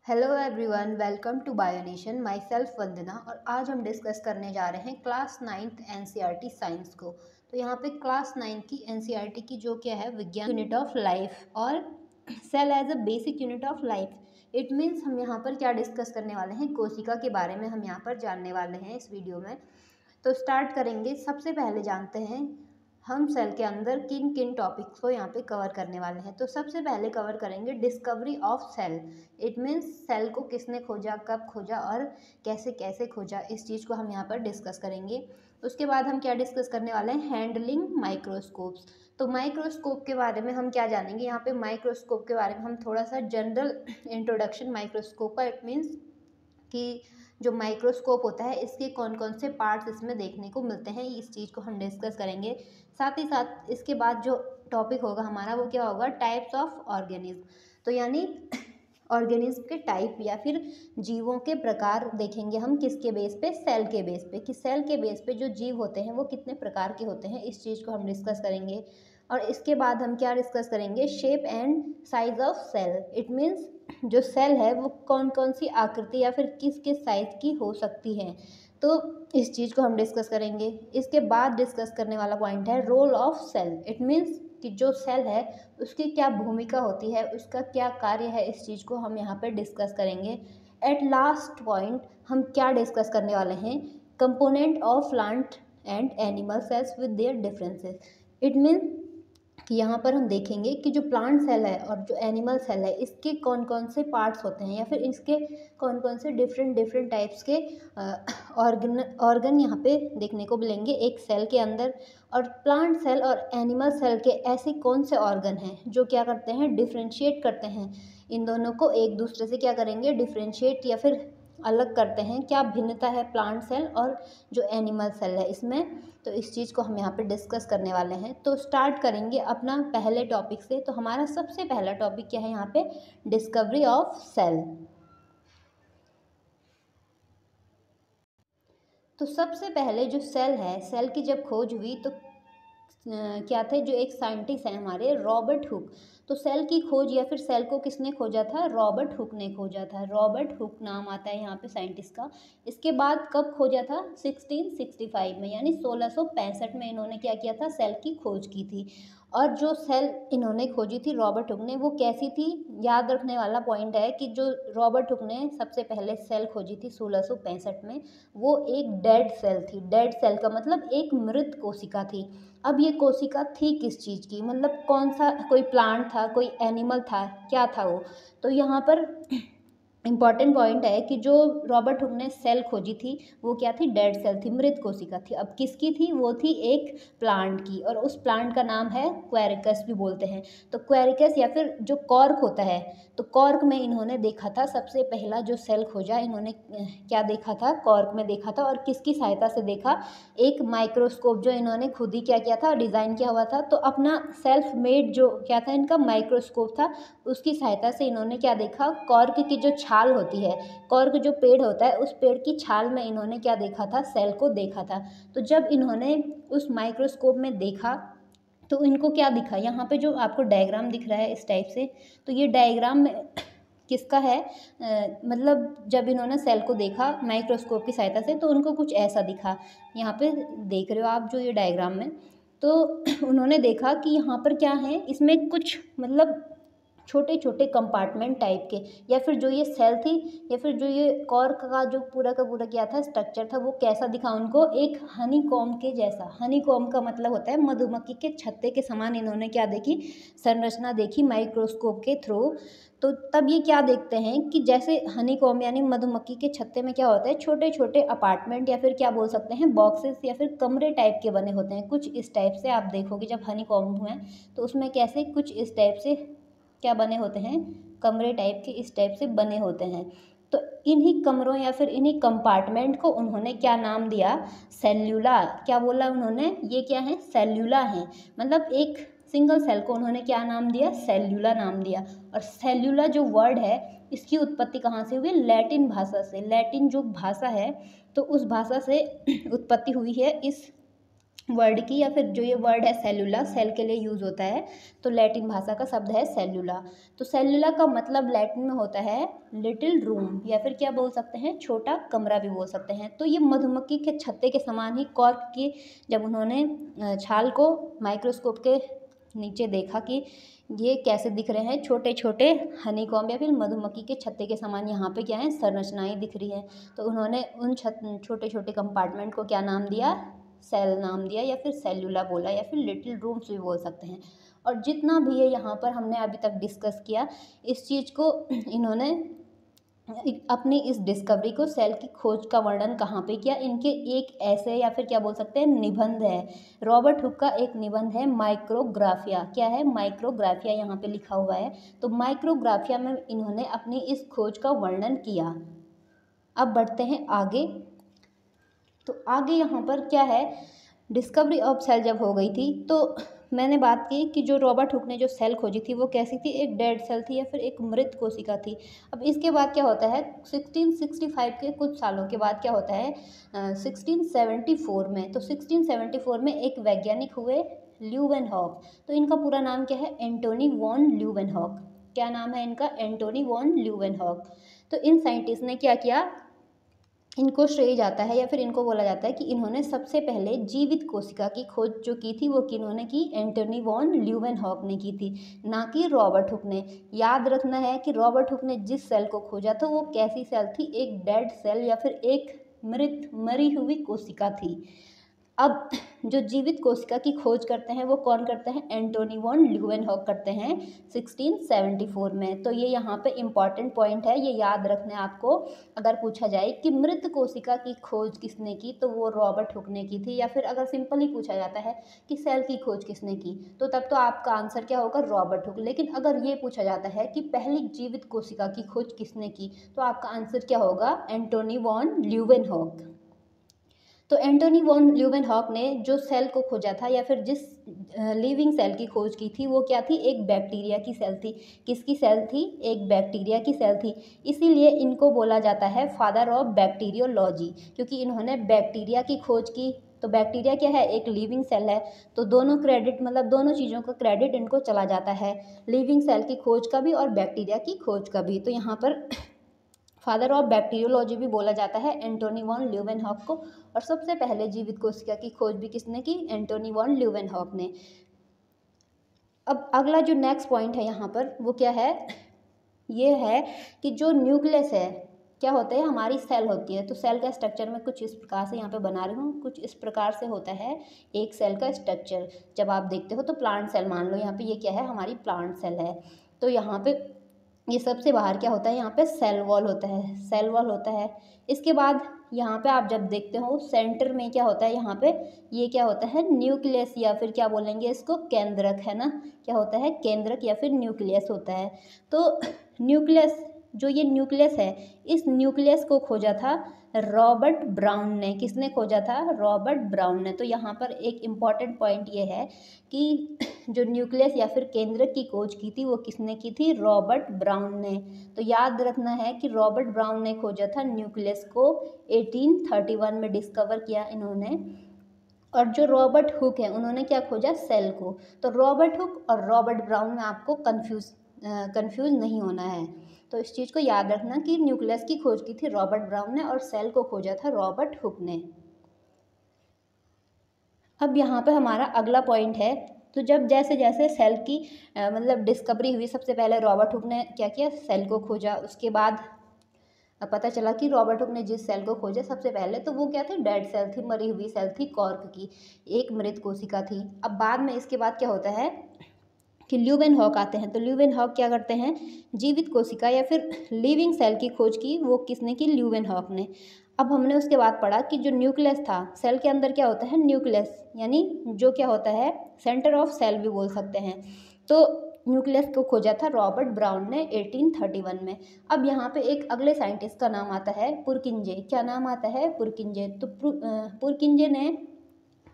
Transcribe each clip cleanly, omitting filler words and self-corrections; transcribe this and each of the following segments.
Hello everyone, welcome to Bionation. Myself Vandana. और आज हम डिस्कस करने जा रहे हैं क्लास 9th एनसीईआरटी साइंस को। तो यहाँ पे क्लास 9 की एनसीईआरटी की जो क्या है, विज्ञान यूनिट ऑफ लाइफ और cell as a basic unit of life. It means हम यहाँ पर क्या डिस्कस करने वाले हैं, कोशिका के बारे में हम यहाँ पर जानने वाले हैं इस वीडियो में। तो स्टार्ट करेंगे। सबसे पहले जानते हैं हम सेल के अंदर किन किन टॉपिक्स को यहाँ पे कवर करने वाले हैं। तो सबसे पहले कवर करेंगे discovery of cell. It means cell को किसने खोजा, कब खोजा और कैसे कैसे खोजा, इस चीज़ को हम यहाँ पर डिस्कस करेंगे। उसके बाद हम क्या डिस्कस करने वाले हैं, हैंडलिंग माइक्रोस्कोप्स। तो माइक्रोस्कोप के बारे में हम क्या जानेंगे, यहाँ पे माइक्रोस्कोप के बारे में हम थोड़ा सा जनरल इंट्रोडक्शन माइक्रोस्कोप का। इट मीन्स कि जो माइक्रोस्कोप होता है इसके कौन कौन से पार्ट्स इसमें देखने को मिलते हैं, इस चीज़ को हम डिस्कस करेंगे। साथ ही साथ इसके बाद जो टॉपिक होगा हमारा वो क्या होगा, टाइप्स ऑफ ऑर्गेनिज्म। तो यानी ऑर्गेनिज्म के टाइप या फिर जीवों के प्रकार देखेंगे हम किसके बेस पे, सेल के बेस पे, कि सेल के बेस पे जो जीव होते हैं वो कितने प्रकार के होते हैं, इस चीज़ को हम डिस्कस करेंगे। और इसके बाद हम क्या डिस्कस करेंगे, shape and size of cell. It means जो सेल है वो कौन कौन सी आकृति या फिर किस किस साइज की हो सकती है, तो इस चीज़ को हम डिस्कस करेंगे। इसके बाद डिस्कस करने वाला पॉइंट है role of cell. It means कि जो सेल है उसकी क्या भूमिका होती है, उसका क्या कार्य है, इस चीज़ को हम यहाँ पे डिस्कस करेंगे। एट लास्ट पॉइंट हम क्या डिस्कस करने वाले हैं, component of plant and animal cells with their differences. It means कि यहाँ पर हम देखेंगे कि जो प्लांट सेल है और जो एनिमल सेल है इसके कौन कौन से पार्ट्स होते हैं या फिर इसके कौन कौन से डिफरेंट टाइप्स के ऑर्गन यहाँ पे देखने को मिलेंगे एक सेल के अंदर। और प्लांट सेल और एनिमल सेल के ऐसे कौन से ऑर्गन हैं जो क्या करते हैं, डिफ्रेंशिएट करते हैं इन दोनों को एक दूसरे से, क्या करेंगे, डिफ्रेंशिएट या फिर अलग करते हैं, क्या भिन्नता है प्लांट सेल और जो एनिमल सेल है इसमें। तो इस चीज़ को हम यहाँ पे डिस्कस करने वाले हैं। तो स्टार्ट करेंगे अपना पहले टॉपिक से। तो हमारा सबसे पहला टॉपिक क्या है यहाँ पे, डिस्कवरी ऑफ सेल। तो सबसे पहले जो सेल है, सेल की जब खोज हुई तो क्या थे, जो एक साइंटिस्ट हैं हमारे रॉबर्ट हुक। तो सेल की खोज या फिर सेल को किसने खोजा था, रॉबर्ट हुक ने खोजा था। रॉबर्ट हुक नाम आता है यहाँ पे साइंटिस्ट का। इसके बाद कब खोजा था, 1665 में, यानी 1665 में इन्होंने क्या किया था, सेल की खोज की थी। और जो सेल इन्होंने खोजी थी रॉबर्ट हुक ने, वो कैसी थी, याद रखने वाला पॉइंट है कि जो रॉबर्ट हुक ने सबसे पहले सेल खोजी थी 1665 में, वो एक डेड सेल थी। डेड सेल का मतलब एक मृत कोशिका थी। अब ये कोशिका थी किस चीज़ की, मतलब कौन सा, कोई प्लांट था, कोई एनिमल था, क्या था वो। तो यहाँ पर इम्पॉर्टेंट पॉइंट है कि जो रॉबर्ट हुक ने सेल खोजी थी वो क्या थी, डेड सेल थी, मृत कोशिका थी। अब किसकी थी, वो थी एक प्लांट की, और उस प्लांट का नाम है क्वेरिकस भी बोलते हैं। तो क्वेरिकस या फिर जो कॉर्क होता है, तो कॉर्क में इन्होंने देखा था सबसे पहला जो सेल खोजा इन्होंने, क्या देखा था, कॉर्क में देखा था। और किसकी सहायता से देखा, एक माइक्रोस्कोप जो इन्होंने खुद ही क्या किया था, डिज़ाइन किया हुआ था। तो अपना सेल्फ मेड जो क्या था इनका माइक्रोस्कोप था, उसकी सहायता से इन्होंने क्या देखा, कॉर्क की जो छाल होती है, कॉर्क जो पेड़ होता है उस पेड़ की छाल में इन्होंने क्या देखा था, सेल को देखा था। तो जब इन्होंने उस माइक्रोस्कोप में देखा तो इनको क्या दिखा, यहाँ पे जो आपको डायग्राम दिख रहा है इस टाइप से, तो ये डायग्राम में किसका है, मतलब जब इन्होंने सेल को देखा माइक्रोस्कोप की सहायता से तो उनको कुछ ऐसा दिखा। यहाँ पे देख रहे हो आप जो ये डायग्राम में, तो उन्होंने देखा कि यहाँ पर क्या है, इसमें कुछ मतलब छोटे छोटे कंपार्टमेंट टाइप के, या फिर जो ये सेल थी या फिर जो ये कॉर्क का जो पूरा का पूरा क्या था, स्ट्रक्चर था, वो कैसा दिखा उनको, एक हनी कॉम्ब के जैसा। हनी कॉम्ब का मतलब होता है मधुमक्खी के छत्ते के समान इन्होंने क्या देखी, संरचना देखी माइक्रोस्कोप के थ्रू। तो तब ये क्या देखते हैं कि जैसे हनी कॉम्ब यानी मधुमक्खी के छत्ते में क्या होता है, छोटे छोटे अपार्टमेंट या फिर क्या बोल सकते हैं, बॉक्सेस या फिर कमरे टाइप के बने होते हैं, कुछ इस टाइप से। आप देखोगे जब हनी कॉम्ब हुए तो उसमें कैसे कुछ इस टाइप से क्या बने होते हैं, कमरे टाइप के इस टाइप से बने होते हैं। तो इन्हीं कमरों या फिर इन्हीं कंपार्टमेंट को उन्होंने क्या नाम दिया, सेल्यूला। क्या बोला उन्होंने, ये क्या है, सेल्यूला है। मतलब एक सिंगल सेल को उन्होंने क्या नाम दिया, सेल्यूला नाम दिया। और सेल्यूला जो वर्ड है इसकी उत्पत्ति कहाँ से हुई, लैटिन भाषा से। लैटिन जो भाषा है तो उस भाषा से उत्पत्ति हुई है इस वर्ड की, या फिर जो ये वर्ड है सेलुला, सेल के लिए यूज़ होता है, तो लैटिन भाषा का शब्द है सेलुला। तो सेलुला का मतलब लैटिन में होता है लिटिल रूम, या फिर क्या बोल सकते हैं, छोटा कमरा भी बोल सकते हैं। तो ये मधुमक्खी के छत्ते के समान ही कॉर्क की, जब उन्होंने छाल को माइक्रोस्कोप के नीचे देखा कि ये कैसे दिख रहे हैं, छोटे छोटे हनीकॉम्ब या फिर मधुमक्खी के छत्ते के समान यहाँ पे क्या है, संरचनाएं दिख रही हैं। तो उन्होंने उन छोटे छोटे कंपार्टमेंट को क्या नाम दिया, सेल नाम दिया, या फिर सेलुला बोला, या फिर लिटिल रूम्स भी बोल सकते हैं। और जितना भी है यहाँ पर हमने अभी तक डिस्कस किया, इस चीज़ को इन्होंने अपनी इस डिस्कवरी को, सेल की खोज का वर्णन कहाँ पे किया, इनके एक ऐसे या फिर क्या बोल सकते हैं निबंध है, रॉबर्ट हुक का एक निबंध है माइक्रोग्राफिया। क्या है, माइक्रोग्राफिया यहाँ पे लिखा हुआ है। तो माइक्रोग्राफिया में इन्होंने अपनी इस खोज का वर्णन किया। अब बढ़ते हैं आगे। तो आगे यहाँ पर क्या है, डिस्कवरी ऑफ सेल जब हो गई थी, तो मैंने बात की कि जो रॉबर्ट हुक ने जो सेल खोजी थी वो कैसी थी, एक डेड सेल थी या फिर एक मृत कोशिका थी। अब इसके बाद क्या होता है, 1665 के कुछ सालों के बाद क्या होता है, 1674 में, तो 1674 में एक वैज्ञानिक हुए ल्यूवेनहॉक। तो इनका पूरा नाम क्या है, एंटोनी वॉन ल्यूवेनहॉक। क्या नाम है इनका, एंटोनी वॉन ल्यूवेनहॉक। तो इन साइंटिस्ट ने क्या किया, इनको श्रेय जाता है या फिर इनको बोला जाता है कि इन्होंने सबसे पहले जीवित कोशिका की खोज जो की थी वो किन्होंने की, एंटोनी वॉन ल्यूवेनहॉक ने की थी, ना कि रॉबर्ट हुक ने। याद रखना है कि रॉबर्ट हुक ने जिस सेल को खोजा था वो कैसी सेल थी, एक डेड सेल या फिर एक मृत मरी हुई कोशिका थी। अब जो जीवित कोशिका की खोज करते हैं वो कौन करते हैं, एंटोनी वॉन ल्यूवेनहॉक करते हैं 1674 में। तो ये यहाँ पे इम्पॉर्टेंट पॉइंट है, ये याद रखना है आपको। अगर पूछा जाए कि मृत कोशिका की खोज किसने की, तो वो रॉबर्ट हुक ने की थी। या फिर अगर सिंपली पूछा जाता है कि सेल की खोज किसने की, तो तब तो आपका आंसर क्या होगा, रॉबर्ट हुक। लेकिन अगर ये पूछा जाता है कि पहली जीवित कोशिका की खोज किसने की, तो आपका आंसर क्या होगा, एंटोनी वॉन ल्यूवेनहॉक। तो एंटोनी वॉन ल्यूवेनहॉक ने जो सेल को खोजा था या फिर जिस लिविंग सेल की खोज की थी वो क्या थी, एक बैक्टीरिया की सेल थी। किसकी सेल थी, एक बैक्टीरिया की सेल थी। इसीलिए इनको बोला जाता है फादर ऑफ बैक्टीरियोलॉजी, क्योंकि इन्होंने बैक्टीरिया की खोज की। तो बैक्टीरिया क्या है, एक लिविंग सेल है। तो दोनों क्रेडिट, मतलब दोनों चीज़ों का क्रेडिट इनको चला जाता है, लिविंग सेल की खोज का भी और बैक्टीरिया की खोज का भी। तो यहाँ पर फादर ऑफ बैक्टीरियोलॉजी भी बोला जाता है एंटोनी वॉन ल्यूवेनहॉक को। और सबसे पहले जीवित कोशिका की खोज भी किसने की, एंटोनी वॉन ल्यूवेनहॉक ने। अब अगला जो नेक्स्ट पॉइंट है यहाँ पर वो क्या है, ये है कि जो न्यूक्लियस है, क्या होता है, हमारी सेल होती है। तो सेल का स्ट्रक्चर मैं कुछ इस प्रकार से यहाँ पे बना रही हूँ, कुछ इस प्रकार से होता है एक सेल का स्ट्रक्चर। जब आप देखते हो तो प्लांट सेल मान लो, यहाँ पे ये क्या है, हमारी प्लांट सेल है। तो यहाँ पे ये सबसे बाहर क्या होता है, यहाँ पे सेल वॉल होता है, सेल वॉल होता है। इसके बाद यहाँ पे आप जब देखते हो सेंटर में क्या होता है, यहाँ पे ये क्या होता है, न्यूक्लियस, या फिर क्या बोलेंगे इसको, केंद्रक, है ना। क्या होता है, केंद्रक या फिर न्यूक्लियस होता है। तो न्यूक्लियस, जो ये न्यूक्लियस है, इस न्यूक्लियस को खोजा था रॉबर्ट ब्राउन ने। किसने खोजा था, रॉबर्ट ब्राउन ने। तो यहाँ पर एक इम्पॉर्टेंट पॉइंट ये है कि जो न्यूक्लियस या फिर केंद्रक की खोज की थी वो किसने की थी, रॉबर्ट ब्राउन ने। तो याद रखना है कि रॉबर्ट ब्राउन ने खोजा था न्यूक्लियस को, 1831 में डिस्कवर किया इन्होंने। और जो रॉबर्ट हुक है उन्होंने क्या खोजा, सेल को। तो रॉबर्ट हुक और रॉबर्ट ब्राउन में आपको कंफ्यूज नहीं होना है। तो इस चीज़ को याद रखना कि न्यूक्लियस की खोज की थी रॉबर्ट ब्राउन ने और सेल को खोजा था रॉबर्ट हुक ने। अब यहाँ पे हमारा अगला पॉइंट है। तो जब जैसे जैसे सेल की मतलब डिस्कवरी हुई, सबसे पहले रॉबर्ट हुक ने क्या किया, सेल को खोजा। उसके बाद अब पता चला कि रॉबर्ट हुक ने जिस सेल को खोजा सबसे पहले, तो वो क्या थी, डेड सेल थी, मरी हुई सेल थी, कॉर्क की, एक मृत कोशिका थी। अब बाद में इसके बाद क्या होता है कि ल्यूवेनहॉक आते हैं। तो ल्यूवेनहॉक क्या करते हैं, जीवित कोशिका या फिर लिविंग सेल की खोज की, वो किसने की, ल्यूवेनहॉक ने। अब हमने उसके बाद पढ़ा कि जो न्यूक्लियस था, सेल के अंदर क्या होता है, न्यूक्लियस, यानी जो क्या होता है, सेंटर ऑफ सेल भी बोल सकते हैं। तो न्यूक्लियस को खोजा था रॉबर्ट ब्राउन ने 1831 में। अब यहाँ पे एक अगले साइंटिस्ट का नाम आता है पुरकिंजे। क्या नाम आता है, पुरकिंजे। तो पुरकिंजे ने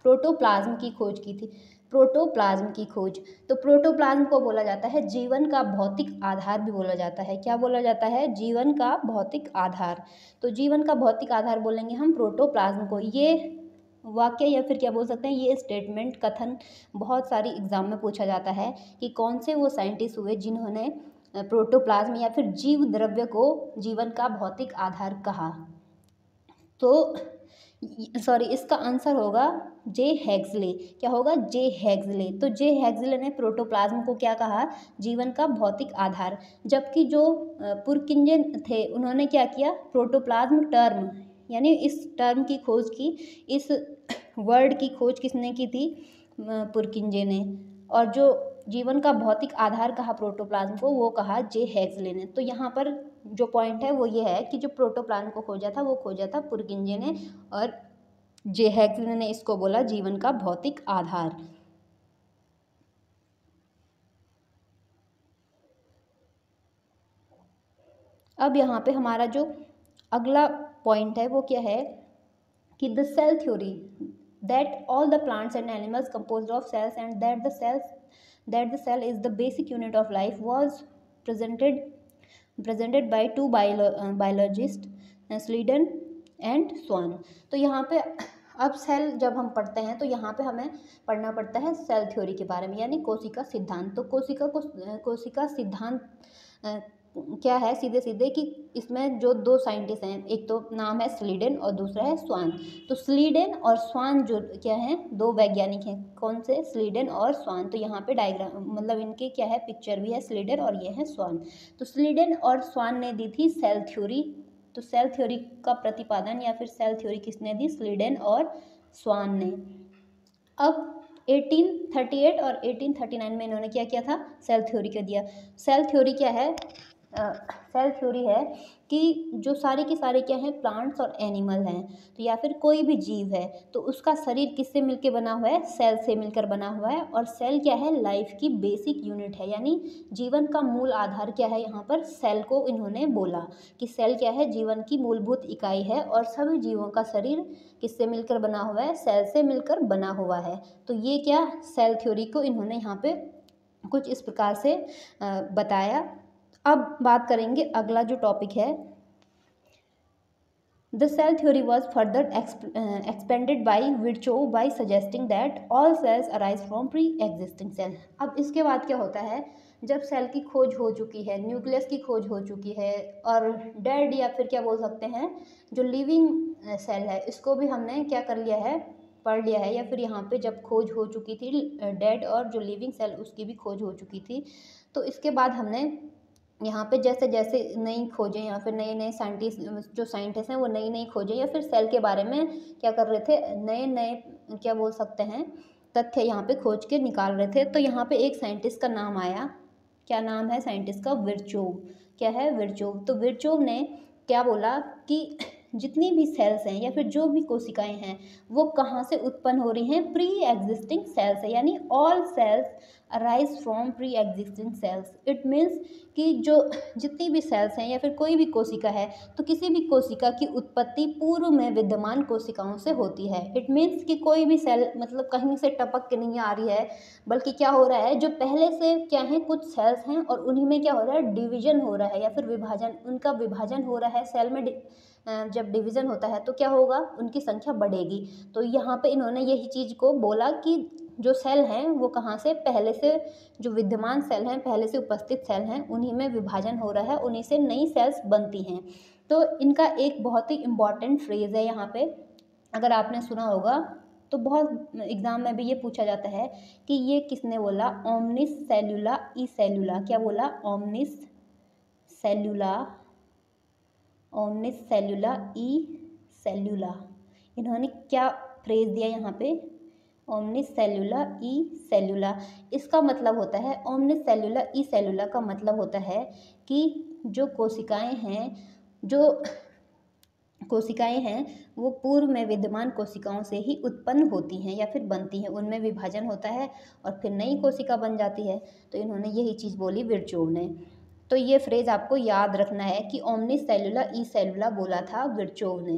प्रोटोप्लाज्म की खोज की थी, प्रोटोप्लाज्म की खोज। तो प्रोटोप्लाज्म को बोला जाता है जीवन का भौतिक आधार भी बोला जाता है। क्या बोला जाता है, जीवन का भौतिक आधार। तो जीवन का भौतिक आधार बोलेंगे हम प्रोटोप्लाज्म को। ये वाक्य या फिर क्या बोल सकते हैं, ये स्टेटमेंट, कथन बहुत सारी एग्जाम में पूछा जाता है कि कौन से वो साइंटिस्ट हुए जिन्होंने प्रोटोप्लाज्म या फिर जीव द्रव्य को जीवन का भौतिक आधार कहा। तो सॉरी, इसका आंसर होगा जे हेक्सले। क्या होगा? जे हेक्सले। तो जे हेक्सले ने प्रोटोप्लाज्म को क्या कहा? जीवन का भौतिक आधार। जबकि जो पुरकिंजे थे उन्होंने क्या किया? प्रोटोप्लाज्म टर्म यानी इस टर्म की खोज की, इस वर्ड की खोज किसने की थी? पुरकिंजे ने। और जो जीवन का भौतिक आधार कहा प्रोटोप्लाज्म को, वो कहा जे हेक्सले ने। तो यहाँ पर जो पॉइंट है वो ये है कि जो प्रोटोप्लाज्म को खोजा था वो खोजा था पुरकिंजे ने, और जे हेक्सले ने इसको बोला जीवन का भौतिक आधार। अब यहाँ पे हमारा जो अगला पॉइंट है वो क्या है कि the cell theory that all the plants and animals composed of cells and that the cell is the basic unit of life was presented by two biologists, Schleiden and Schwann. तो यहाँ पे अब cell जब हम पढ़ते हैं तो यहाँ पे हमें पढ़ना पड़ता है सेल थ्योरी के बारे में, यानी कोशिका सिद्धांत। तो कोशिका सिद्धांत क्या है? सीधे सीधे कि इसमें जो दो साइंटिस्ट हैं, एक तो नाम है स्लीडन और दूसरा है स्वान। तो स्लीडन और स्वान जो क्या हैं? दो वैज्ञानिक हैं। कौन से? स्लीडन और स्वान। तो यहाँ पे डायग्राम मतलब इनके क्या है? पिक्चर भी है, स्लीडन और ये है स्वान। तो स्लीडन और स्वान ने दी थी सेल थ्योरी। तो सेल थ्योरी का प्रतिपादन या फिर सेल थ्योरी किसने दी? स्लीडन और स्वान ने। अब 1838 और 1839 में इन्होंने क्या किया था? सेल थ्योरी का दिया। सेल थ्योरी क्या है? सेल थ्योरी है कि जो सारे के सारे क्या हैं? प्लांट्स और एनिमल हैं, तो या फिर कोई भी जीव है तो उसका शरीर किससे मिलकर बना हुआ है? सेल से मिलकर बना हुआ है। और सेल क्या है? लाइफ की बेसिक यूनिट है, यानी जीवन का मूल आधार क्या है? यहाँ पर सेल को इन्होंने बोला कि सेल क्या है? जीवन की मूलभूत इकाई है। और सभी जीवों का शरीर किससे मिलकर बना हुआ है? सेल से मिलकर बना हुआ है। तो ये क्या? सेल थ्योरी को इन्होंने यहाँ पे कुछ इस प्रकार से बताया। अब बात करेंगे अगला जो टॉपिक है, the cell theory was further expanded by Virchow by suggesting that all cells arise from pre existing cell. अब इसके बाद क्या होता है? जब सेल की खोज हो चुकी है, न्यूक्लियस की खोज हो चुकी है, और डेड या फिर क्या बोल सकते हैं जो लिविंग सेल है इसको भी हमने क्या कर लिया है? पढ़ लिया है। या फिर यहाँ पे जब खोज हो चुकी थी डेड और जो लिविंग सेल उसकी भी खोज हो चुकी थी, तो इसके बाद हमने यहाँ पे जैसे जैसे नई खोजें या फिर नए नए साइंटिस्ट हैं वो नई नई खोजें या फिर सेल के बारे में क्या कर रहे थे? नए नए क्या बोल सकते हैं? तथ्य यहाँ पे खोज के निकाल रहे थे। तो यहाँ पे एक साइंटिस्ट का नाम आया। क्या नाम है साइंटिस्ट का? विर्चोव। क्या है? विर्चोव। तो विर्चोव ने क्या बोला कि जितनी भी सेल्स हैं या फिर जो भी कोशिकाएं हैं वो कहाँ से उत्पन्न हो रही हैं? प्री एग्जिस्टिंग सेल से, यानी all cells arise from pre existing cells. It means कि जो जितनी भी सेल्स हैं या फिर कोई भी कोशिका है तो किसी भी कोशिका की उत्पत्ति पूर्व में विद्यमान कोशिकाओं से होती है। इट मीन्स कि कोई भी सेल मतलब कहीं से टपक के नहीं आ रही है, बल्कि क्या हो रहा है? जो पहले से क्या है? कुछ सेल्स हैं और उन्हीं में क्या हो रहा है? डिवीजन हो रहा है या फिर विभाजन, उनका विभाजन हो रहा है। सेल में जब डिवीज़न होता है तो क्या होगा? उनकी संख्या बढ़ेगी। तो यहाँ पे इन्होंने यही चीज़ को बोला कि जो सेल हैं वो कहाँ से? पहले से जो विद्यमान सेल हैं, पहले से उपस्थित सेल हैं, उन्हीं में विभाजन हो रहा है, उन्हीं से नई सेल्स बनती हैं। तो इनका एक बहुत ही इम्पॉर्टेंट फ्रेज़ है यहाँ पे, अगर आपने सुना होगा तो बहुत एग्ज़ाम में भी ये पूछा जाता है कि ये किसने बोला? ओमनिस सेल्यूला ई सेल्यूला। क्या बोला? ओमनिस सेल्यूला, ओमनिस सेल्यूला ई सेल्यूला। इन्होंने क्या फ्रेज दिया यहाँ पे? ओमनिस सेल्यूला ई सेल्यूला। इसका मतलब होता है, ओमनिस सेल्यूला ई सेल्यूला का मतलब होता है कि जो कोशिकाएं हैं वो पूर्व में विद्यमान कोशिकाओं से ही उत्पन्न होती हैं या फिर बनती हैं, उनमें विभाजन होता है और फिर नई कोशिका बन जाती है। तो इन्होंने यही चीज़ बोली विर्चोव ने। तो ये फ्रेज आपको याद रखना है कि ओमनिस सेल्यूला ई सेल्यूला बोला था विर्चोव ने।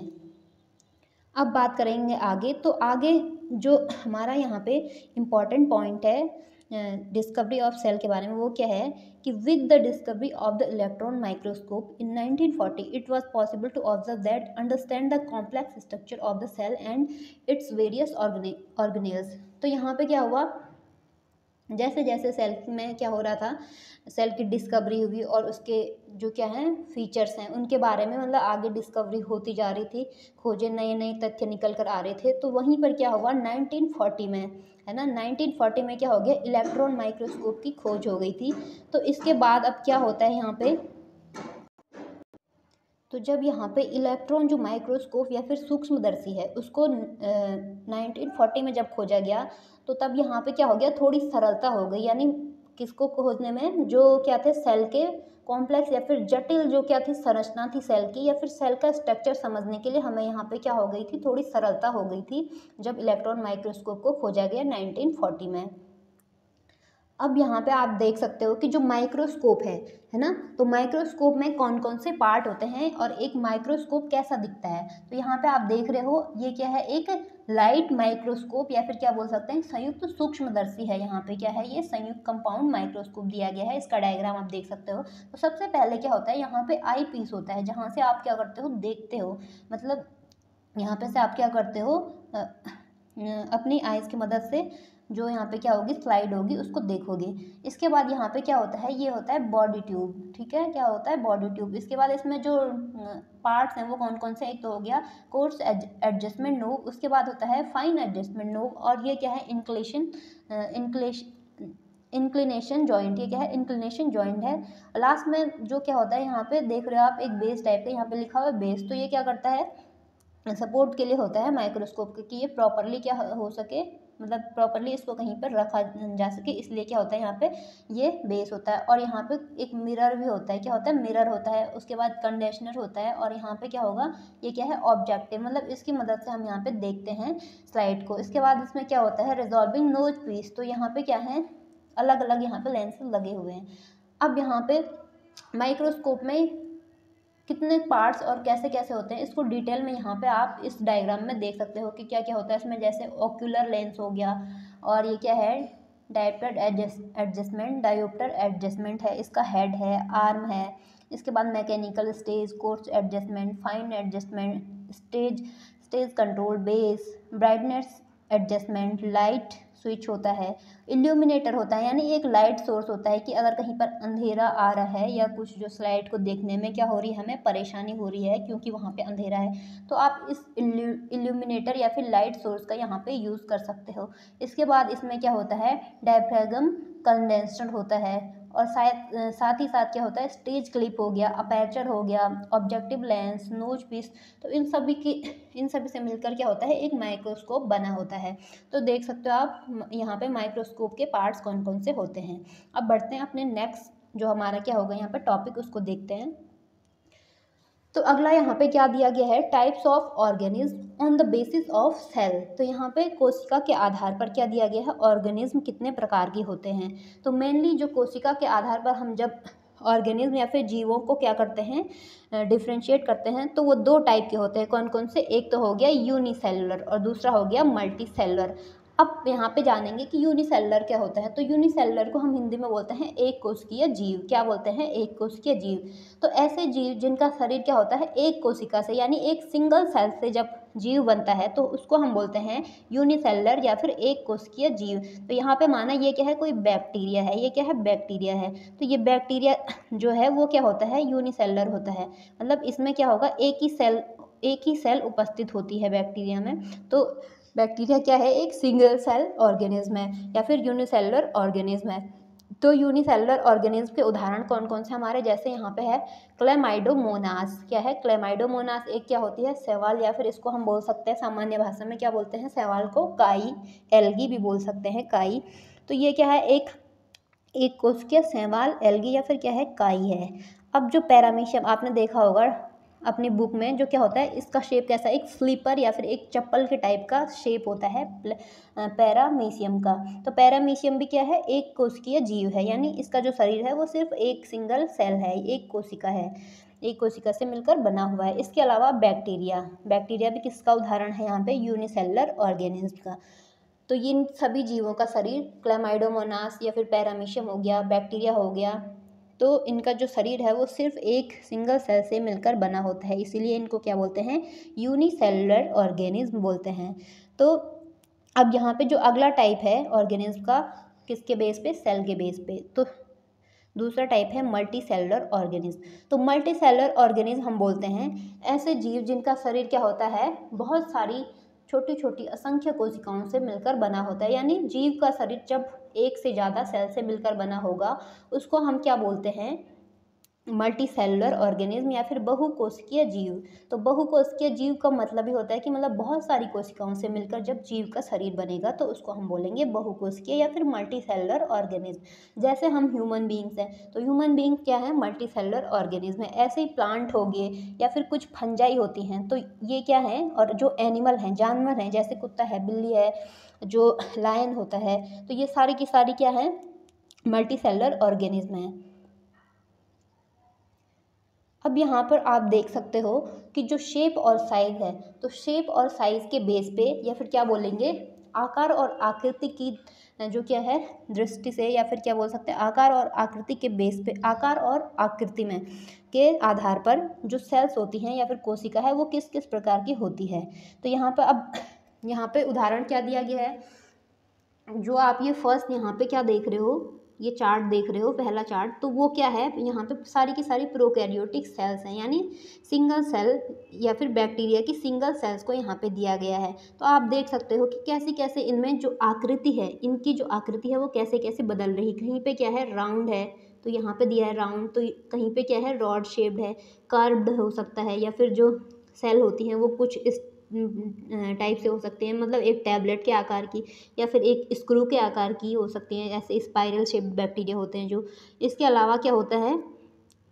अब बात करेंगे आगे। तो आगे जो हमारा यहाँ पे इम्पॉर्टेंट पॉइंट है डिस्कवरी ऑफ सेल के बारे में, वो क्या है कि with the discovery of the electron microscope in 1940 it was possible to observe that understand the complex structure of the cell and its various organelles. तो यहाँ पे क्या हुआ, जैसे जैसे सेल में क्या हो रहा था, सेल की डिस्कवरी हुई और उसके जो क्या हैं फीचर्स हैं उनके बारे में मतलब आगे डिस्कवरी होती जा रही थी, खोजें नए नए तथ्य निकल कर आ रहे थे। तो वहीं पर क्या हुआ 1940 में, है ना, 1940 में क्या हो गया, इलेक्ट्रॉन माइक्रोस्कोप की खोज हो गई थी। तो इसके बाद अब क्या होता है यहाँ पे, तो जब यहाँ पे इलेक्ट्रॉन जो माइक्रोस्कोप या फिर सूक्ष्मदर्शी है उसको 1940 में जब खोजा गया, तो तब यहाँ पे क्या हो गया, थोड़ी सरलता हो गई। यानी किसको खोजने में, जो क्या थे सेल के कॉम्प्लेक्स या फिर जटिल जो क्या थी संरचना थी सेल की, या फिर सेल का स्ट्रक्चर समझने के लिए हमें यहाँ पे क्या हो गई थी, थोड़ी सरलता हो गई थी जब इलेक्ट्रॉन माइक्रोस्कोप को खोजा गया 1940 में। अब यहाँ पे आप देख सकते हो कि जो माइक्रोस्कोप है ना, तो माइक्रोस्कोप में कौन कौन से पार्ट होते हैं और एक माइक्रोस्कोप कैसा दिखता है। तो यहाँ पे आप देख रहे हो ये क्या है, एक लाइट माइक्रोस्कोप या फिर क्या बोल सकते हैं संयुक्त सूक्ष्मदर्शी है। यहाँ पे क्या है, ये संयुक्त कंपाउंड माइक्रोस्कोप दिया गया है, इसका डायग्राम आप देख सकते हो। तो सबसे पहले क्या होता है, यहाँ पे आई पीस होता है जहाँ से आप क्या करते हो, देखते हो, मतलब यहाँ पे से आप क्या करते हो, अपनी आइज़ की मदद से जो यहाँ पे क्या होगी स्लाइड होगी उसको देखोगे। इसके बाद यहाँ पे क्या होता है, ये होता है बॉडी ट्यूब, ठीक है, क्या होता है बॉडी ट्यूब। इसके बाद इसमें जो पार्ट्स हैं वो कौन कौन से, एक तो हो गया कोर्स एडजस्टमेंट नोब, उसके बाद होता है फाइन एडजस्टमेंट नोब, और ये क्या है इंक्लिनेशन जॉइंट, ये क्या है इंक्लिनेशन जॉइंट है। लास्ट में जो क्या होता है, यहाँ पे देख रहे हो आप एक बेस टाइप का, यहाँ पे लिखा हुआ है बेस, तो ये क्या करता है, सपोर्ट के लिए होता है माइक्रोस्कोप कि ये प्रॉपरली क्या हो सके, मतलब प्रॉपरली इसको कहीं पर रखा जा सके, इसलिए क्या होता है यहाँ पे ये बेस होता है। और यहाँ पे एक मिरर भी होता है, क्या होता है मिरर होता है, उसके बाद कंडीशनर होता है, और यहाँ पे क्या होगा, ये क्या है ऑब्जेक्टिव, मतलब इसकी मदद से हम यहाँ पे देखते हैं स्लाइड को। इसके बाद इसमें क्या होता है रिजॉल्विंग नोज पीस, तो यहाँ पे क्या है अलग अलग यहाँ पे लेंस लगे हुए हैं। अब यहाँ पे माइक्रोस्कोप में कितने पार्ट्स और कैसे कैसे होते हैं इसको डिटेल में यहाँ पे आप इस डायग्राम में देख सकते हो कि क्या क्या होता है इसमें। जैसे ओक्यूलर लेंस हो गया, और ये क्या है डायोप्टर एडजस्टमेंट, डायोप्टर एडजस्टमेंट है, इसका हेड है, आर्म है। इसके बाद mechanical stage, course adjustment, fine adjustment, stage control, base, brightness adjustment, light switch होता है, इल्यूमिनेटर होता है, यानी एक लाइट सोर्स होता है कि अगर कहीं पर अंधेरा आ रहा है या कुछ जो स्लाइड को देखने में क्या हो रही है हमें परेशानी हो रही है क्योंकि वहाँ पे अंधेरा है, तो आप इस इल्यूमिनेटर या फिर लाइट सोर्स का यहाँ पे यूज़ कर सकते हो। इसके बाद इसमें क्या होता है डायफ्रैगम कंडेंसर होता है, और साथ ही साथ क्या होता है स्टेज क्लिप हो गया, अपर्चर हो गया, ऑब्जेक्टिव लेंस, नोज पीस। तो इन सभी से मिलकर क्या होता है एक माइक्रोस्कोप बना होता है। तो देख सकते हो आप यहाँ पे माइक्रोस्कोप के पार्ट्स कौन कौन से होते हैं। अब बढ़ते हैं अपने नेक्स्ट जो हमारा क्या होगा यहाँ पर टॉपिक, उसको देखते हैं। तो अगला यहाँ पे क्या दिया गया है, types of organism on the basis of cell. तो यहाँ पे कोशिका के आधार पर क्या दिया गया है, ऑर्गेनिज्म कितने प्रकार के होते हैं। तो मेनली जो कोशिका के आधार पर हम जब ऑर्गेनिज्म या फिर जीवों को क्या करते हैं डिफ्रेंशिएट करते हैं, तो वो दो टाइप के होते हैं। कौन कौन से, एक तो हो गया यूनिसेलुलर और दूसरा हो गया मल्टीसेलुलर। अब यहाँ पे जानेंगे कि यूनिसेलुलर क्या होता है। तो यूनिसेलुलर को हम हिंदी में बोलते हैं एक कोशिकीय जीव। क्या बोलते हैं, एक कोशिकीय जीव। तो ऐसे जीव जिनका शरीर क्या होता है एक कोशिका से, यानी एक सिंगल सेल से जब जीव बनता है तो उसको हम बोलते हैं यूनिसेलुलर या फिर एक कोशिकीय जीव। तो यहाँ पे माना ये क्या है, कोई बैक्टीरिया है, ये क्या है बैक्टीरिया है। तो ये बैक्टीरिया जो है वो क्या होता है यूनिसेलुलर होता है, मतलब इसमें क्या होगा एक ही सेल उपस्थित होती है बैक्टीरिया में। तो बैक्टीरिया क्या है, एक सिंगल सेल ऑर्गेनिज्म है या फिर यूनिसेलुलर ऑर्गेनिज्म है। तो यूनिसेलुलर ऑर्गेनिज्म के उदाहरण कौन कौन से हमारे, जैसे यहाँ पे है क्लेमाइडोमोनास। क्या है क्लेमाइडोमोनास, एक क्या होती है शैवाल, या फिर इसको हम बोल सकते हैं सामान्य भाषा में क्या बोलते हैं शैवाल को, काई, एल्गी भी बोल सकते हैं, काई। तो ये क्या है एक कोशिकीय शैवाल, एल्गी या फिर क्या है काई है। अब जो पैरामीशियम आपने देखा होगा अपनी बुक में, जो क्या होता है इसका शेप कैसा, एक स्लीपर या फिर एक चप्पल के टाइप का शेप होता है पैरामीशियम का। तो पैरामीशियम भी क्या है एक कोशिकीय जीव है, यानी इसका जो शरीर है वो सिर्फ एक सिंगल सेल है, एक कोशिका है, एक कोशिका से मिलकर बना हुआ है। इसके अलावा बैक्टीरिया भी किसका उदाहरण है यहाँ पे यूनिसेलुलर ऑर्गेनिज्म का। तो इन सभी जीवों का शरीर, क्लैमाइडोमोनास या फिर पैरामीशियम हो गया, बैक्टीरिया हो गया, तो इनका जो शरीर है वो सिर्फ एक सिंगल सेल से मिलकर बना होता है, इसीलिए इनको क्या बोलते हैं, यूनिसेलुलर ऑर्गेनिज्म बोलते हैं। तो अब यहाँ पे जो अगला टाइप है ऑर्गेनिज्म का, किसके बेस पे, सेल के बेस पे, तो दूसरा टाइप है मल्टी सेलुलर ऑर्गेनिज्म। तो मल्टी सेलुलर ऑर्गेनिज्म हम बोलते हैं ऐसे जीव जिनका शरीर क्या होता है, बहुत सारी छोटी छोटी असंख्य कोशिकाओं से मिलकर बना होता है, यानी जीव का शरीर जब एक से ज़्यादा सेल से मिलकर बना होगा उसको हम क्या बोलते हैं, मल्टी सेलुलर ऑर्गेनिज्म या फिर बहुकोशिकीय जीव। तो बहुकोशिकीय जीव का मतलब ही होता है कि मतलब बहुत सारी कोशिकाओं से मिलकर जब जीव का शरीर बनेगा तो उसको हम बोलेंगे बहुकोशिकीय या फिर मल्टी सेलुलर ऑर्गेनिज्म। जैसे हम ह्यूमन बींग्स हैं, तो ह्यूमन बींग क्या है, मल्टी सेलुलर ऑर्गेनिज्म है। ऐसे ही प्लांट हो गए या फिर कुछ फंजाई होती हैं, तो ये क्या है, और जो एनिमल हैं, जानवर हैं, जैसे कुत्ता है, बिल्ली है, जो लायन होता है, तो ये सारी की सारी क्या है, मल्टी सेलुलर ऑर्गेनिज्म है। अब यहाँ पर आप देख सकते हो कि जो शेप और साइज़ है, तो शेप और साइज़ के बेस पे या फिर क्या बोलेंगे, आकार और आकृति की जो क्या है दृष्टि से, या फिर क्या बोल सकते हैं, आकार और आकृति के बेस पे, आकार और आकृति में के आधार पर जो सेल्स होती हैं या फिर कोशिका है वो किस किस प्रकार की होती है। तो यहाँ पर अब यहाँ पे उदाहरण क्या दिया गया है, जो आप ये फर्स्ट यहाँ पे क्या देख रहे हो, ये चार्ट देख रहे हो, पहला चार्ट, तो वो क्या है, यहाँ पे सारी की सारी प्रोकैरियोटिक सेल्स हैं, यानी सिंगल सेल या फिर बैक्टीरिया की सिंगल सेल्स को यहाँ पे दिया गया है। तो आप देख सकते हो कि कैसे कैसे इनमें जो आकृति है, इनकी जो आकृति है वो कैसे कैसे बदल रही, कहीं पे क्या है राउंड है तो यहाँ पे दिया है राउंड, तो कहीं पे क्या है रॉड शेप्ड है, कर्व्ड हो सकता है, या फिर जो सेल होती हैं वो कुछ इस टाइप से हो सकते हैं, मतलब एक टैबलेट के आकार की या फिर एक स्क्रू के आकार की हो सकती हैं, ऐसे स्पाइरल शेप्ड बैक्टीरिया होते हैं जो। इसके अलावा क्या होता है,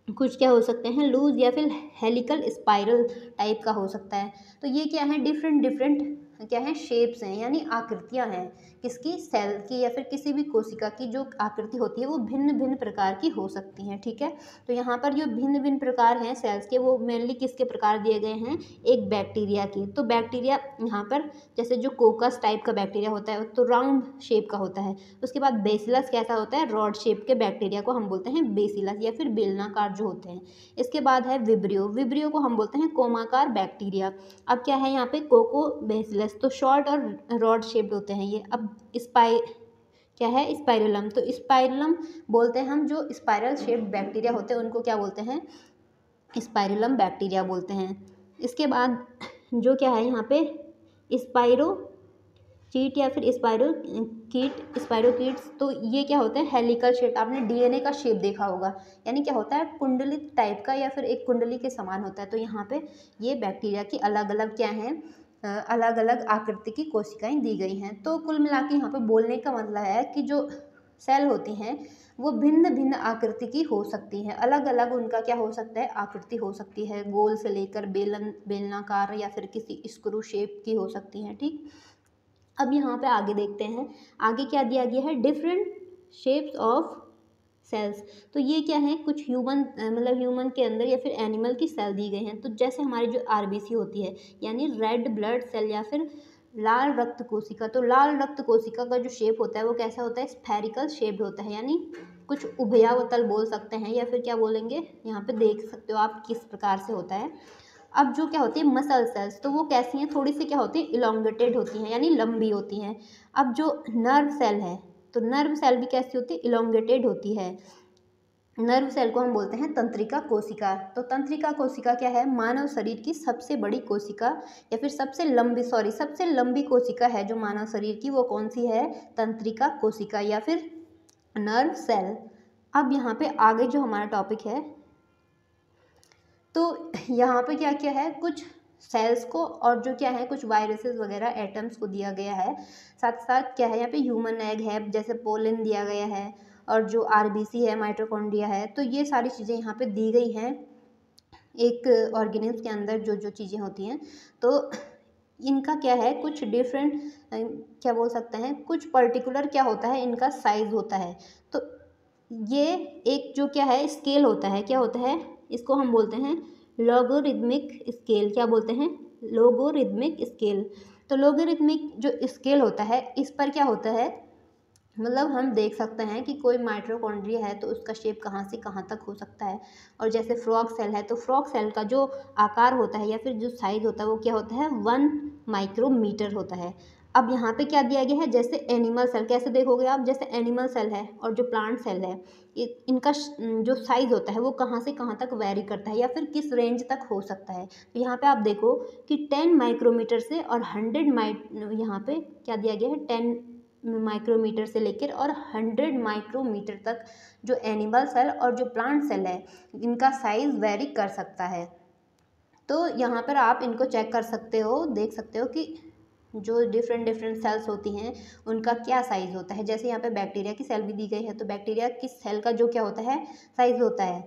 कुछ क्या हो सकते हैं लूज या फिर हेलिकल स्पाइरल टाइप का हो सकता है। तो ये क्या है, डिफरेंट डिफरेंट क्या है शेप्स हैं, यानी आकृतियां हैं, किसकी, सेल की या फिर किसी भी कोशिका की जो आकृति होती है वो भिन्न भिन्न प्रकार की हो सकती हैं, ठीक है। तो यहाँ पर जो भिन्न भिन्न प्रकार हैं सेल्स के, वो मेनली किसके प्रकार दिए गए हैं, एक बैक्टीरिया के। तो बैक्टीरिया यहाँ पर जैसे जो कोकस टाइप का बैक्टीरिया होता है तो राउंड शेप का होता है। उसके बाद बेसिलस कैसा होता है, रॉड शेप के बैक्टीरिया को हम बोलते हैं बेसिलस या फिर बेलनाकार जो होते हैं। इसके बाद है विब्रियो, विब्रियो को हम बोलते हैं कोमाकार बैक्टीरिया। अब क्या है यहाँ पे, कोको बेसिलस, तो शॉर्ट और रॉड शेप्ड होते हैं ये। अब क्या है, स्पाइरलम, तो स्पाइरलम बोलते हैं हम, जो स्पाइरल शेप्ड बैक्टीरिया होते हैं उनको क्या बोलते हैं, स्पाइरलम बैक्टीरिया बोलते हैं। इसके बाद जो क्या है यहाँ पे स्पाइरो चीट या फिर स्पाइरोकीट्स, तो ये क्या होता है हेलिकल शेप। आपने डीएनए का शेप देखा होगा, यानी क्या होता है कुंडली टाइप का या फिर एक कुंडली के समान होता है। तो यहाँ पे ये बैक्टीरिया की अलग अलग क्या हैं, अलग अलग आकृति की कोशिकाएं दी गई हैं। तो कुल मिला के यहाँ पे बोलने का मतलब है कि जो सेल होती हैं वो भिन्न भिन्न आकृति की हो सकती है, अलग अलग उनका क्या हो सकता है, आकृति हो सकती है, गोल से लेकर बेलनाकार या फिर किसी स्क्रू शेप की हो सकती हैं, ठीक। अब यहाँ पे आगे देखते हैं, आगे क्या दिया गया है, डिफरेंट शेप्स ऑफ सेल्स। तो ये क्या है, कुछ ह्यूमन मतलब ह्यूमन के अंदर या फिर एनिमल की सेल दी गई हैं। तो जैसे हमारी जो आरबीसी होती है, यानी रेड ब्लड सेल या फिर लाल रक्त कोशिका, तो लाल रक्त कोशिका का जो शेप होता है वो कैसा होता है, स्फेरिकल शेप्ड होता है, यानी कुछ उभयावतल बोल सकते हैं, या फिर क्या बोलेंगे, यहाँ पे देख सकते हो आप किस प्रकार से होता है। अब जो क्या होती है मसल सेल्स, तो वो कैसी हैं, थोड़ी सी क्या होती है इलोंगेटेड होती हैं, यानी लंबी होती हैं। अब जो नर्व सेल है, तो नर्व सेल भी कैसी होती है, इलोंगेटेड होती है। नर्व सेल को हम बोलते हैं तंत्रिका कोशिका। तो तंत्रिका कोशिका क्या है, मानव शरीर की सबसे बड़ी कोशिका या फिर सबसे लंबी कोशिका है जो मानव शरीर की, वो कौन सी है, तंत्रिका कोशिका या फिर नर्व सेल। अब यहाँ पे आगे जो हमारा टॉपिक है, तो यहाँ पे क्या क्या है, कुछ सेल्स को और जो क्या है कुछ वायरसेस वगैरह एटम्स को दिया गया है। साथ साथ क्या है, यहाँ पे ह्यूमन एग है, जैसे पोलन दिया गया है, और जो आरबीसी है, माइटोकॉन्ड्रिया है, तो ये सारी चीज़ें यहाँ पे दी गई हैं एक ऑर्गेनिज्म के अंदर जो जो चीज़ें होती हैं। तो इनका क्या है, कुछ डिफरेंट क्या बोल सकते हैं, कुछ पर्टिकुलर क्या होता है, इनका साइज होता है। तो ये एक जो क्या है स्केल होता है, क्या होता है, इसको हम बोलते हैं लोगोरिथमिक स्केल। क्या बोलते हैं, लोगोरिथमिक स्केल। तो लॉगरिथमिक जो स्केल होता है इस पर क्या होता है, मतलब हम देख सकते हैं कि कोई माइटोकॉन्ड्रिया है तो उसका शेप कहाँ से कहाँ तक हो सकता है। और जैसे फ्रॉग सेल है तो फ्रॉग सेल का जो आकार होता है या फिर जो साइज़ होता है वो क्या होता है 1 माइक्रोमीटर होता है। अब यहाँ पे क्या दिया गया है, जैसे एनिमल सेल, कैसे देखोगे आप, जैसे एनिमल सेल है और जो प्लांट सेल है इनका जो साइज़ होता है वो कहाँ से कहाँ तक वेरी करता है या फिर किस रेंज तक हो सकता है। तो यहाँ पे आप देखो कि 10 माइक्रोमीटर से और 100 यहाँ पे क्या दिया गया है 10 माइक्रोमीटर से लेकर और 100 माइक्रोमीटर तक जो एनिमल सेल और जो प्लांट सेल है इनका साइज़ वेरी कर सकता है। तो यहाँ पर आप इनको चेक कर सकते हो, देख सकते हो कि जो डिफरेंट सेल्स होती हैं उनका क्या साइज़ होता है। जैसे यहाँ पे बैक्टीरिया की सेल भी दी गई है तो बैक्टीरिया की सेल का जो क्या होता है साइज़ होता है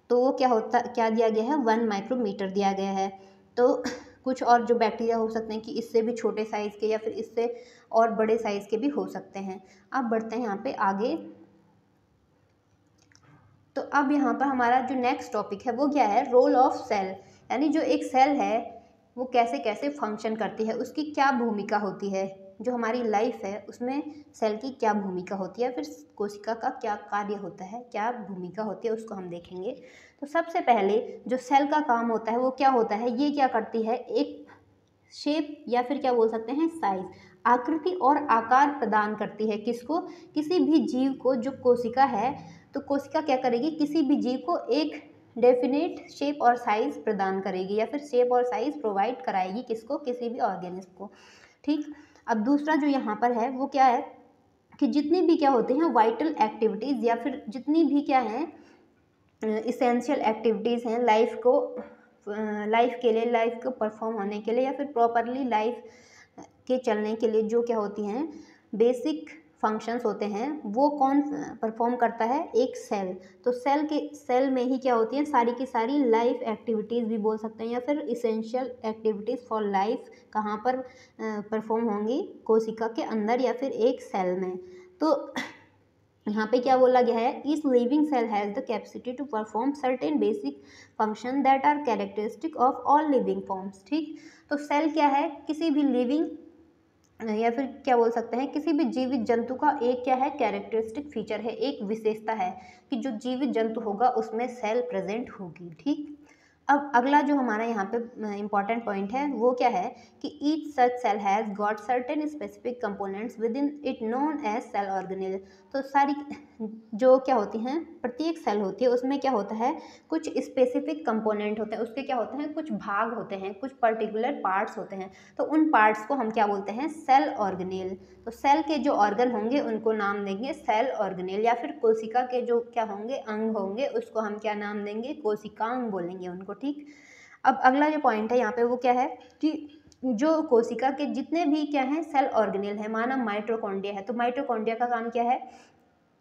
तो वो क्या दिया गया है 1 माइक्रोमीटर दिया गया है। तो कुछ और जो बैक्टीरिया हो सकते हैं कि इससे भी छोटे साइज़ के या फिर इससे और बड़े साइज़ के भी हो सकते हैं। अब बढ़ते हैं यहाँ पे आगे। तो अब यहाँ पर हमारा जो नेक्स्ट टॉपिक है वो क्या है, रोल ऑफ सेल, यानी जो एक सेल है वो कैसे कैसे फंक्शन करती है, उसकी क्या भूमिका होती है, जो हमारी लाइफ है उसमें सेल की क्या भूमिका होती है, फिर कोशिका का क्या कार्य होता है, क्या भूमिका होती है, उसको हम देखेंगे। तो सबसे पहले जो सेल का काम होता है वो क्या होता है, ये क्या करती है, एक शेप या फिर क्या बोल सकते हैं साइज, आकृति और आकार प्रदान करती है किसको, किसी भी जीव को। जो कोशिका है तो कोशिका क्या करेगी, किसी भी जीव को एक डेफिनेट शेप और साइज प्रदान करेगी या फिर शेप और साइज प्रोवाइड कराएगी किसको, किसी भी ऑर्गेनिज्म को। ठीक, अब दूसरा जो यहाँ पर है वो क्या है कि जितनी भी क्या होते हैं वाइटल एक्टिविटीज़ या फिर जितनी भी क्या हैं इसेंशियल एक्टिविटीज़ हैं लाइफ के लिए, लाइफ को परफॉर्म होने के लिए या फिर प्रॉपरली लाइफ के चलने के लिए जो क्या होती हैं बेसिक फंक्शंस होते हैं, वो कौन परफॉर्म करता है, एक सेल। तो सेल में ही क्या होती है सारी की सारी लाइफ एक्टिविटीज़ भी बोल सकते हैं या फिर इसेंशियल एक्टिविटीज़ फॉर लाइफ कहाँ पर परफॉर्म होंगी, कोशिका के अंदर या फिर एक सेल में। तो यहाँ पे क्या बोला गया है, each living cell has the capacity to perform certain basic function that are characteristic of all living forms. ठीक, तो सेल क्या है, किसी भी लिविंग या फिर क्या बोल सकते हैं किसी भी जीवित जंतु का एक क्या है कैरेक्टरिस्टिक फीचर है, एक विशेषता है कि जो जीवित जंतु होगा उसमें सेल प्रेजेंट होगी। ठीक, अब अगला जो हमारा यहाँ पे इम्पॉर्टेंट पॉइंट है वो क्या है कि each such cell has got certain specific components within it known as cell organelle. तो सारी जो क्या होती हैं प्रत्येक सेल होती है उसमें क्या होता है कुछ स्पेसिफिक कंपोनेंट होते हैं, उसके क्या होते हैं कुछ भाग होते हैं, कुछ पर्टिकुलर पार्ट्स होते हैं। तो उन पार्ट्स को हम क्या बोलते हैं सेल ऑर्गेनेल। तो सेल के जो ऑर्गन होंगे उनको नाम देंगे सेल ऑर्गेनेल या फिर कोशिका के जो क्या होंगे अंग होंगे उसको हम क्या नाम देंगे, कोशिकांग बोलेंगे उनको। ठीक, अब अगला जो पॉइंट है यहाँ पे वो क्या है कि जो कोशिका के जितने भी क्या हैं सेल ऑर्गेनेल है, माना माइटोकॉन्ड्रिया है तो माइटोकॉन्ड्रिया का काम क्या है